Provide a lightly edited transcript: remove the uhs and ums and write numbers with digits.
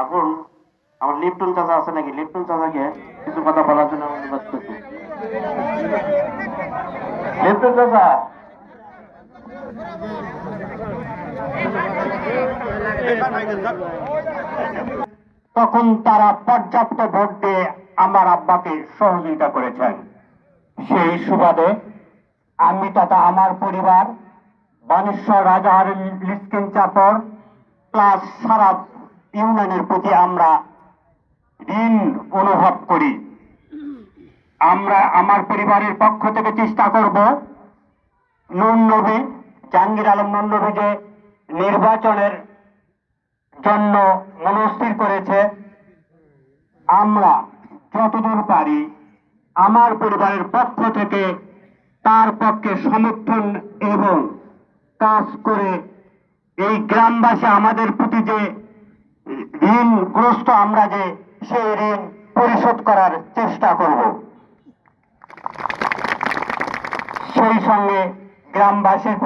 এখন আমার লিপটন চাচা আছে নাকি? লিপটন চাচাকে কিছু কথা বলার জন্য অনুরোধ করছি। লিপটন চাচা, তখন তারা পর্যাপ্ত ভোট দিয়ে আমার আব্বাকে সহযোগিতা করেছেন। সেই সুবাদে আমি তথা আমার পরিবার বানেশ্বর রাজার লিস্কিন চাপর প্লাস সারা ইউনিয়নের প্রতি আমরা ঋণ অনুভব করি। আমরা আমার পরিবারের পক্ষ থেকে চেষ্টা করব নুন নবী জাহাঙ্গীর আলম নুন নবী যে নির্বাচনের জন্য মনস্থির করেছে, আমরা যতদূর পারি আমার পরিবারের পক্ষ থেকে তার পক্ষে সমর্থন এবং কাজ করে এই গ্রামবাসী আমাদের প্রতি যে ঋণগ্রস্ত আমরা যে সেই ঋণ পরিশোধ করার চেষ্টা করব। সেই সঙ্গে গ্রামবাসীর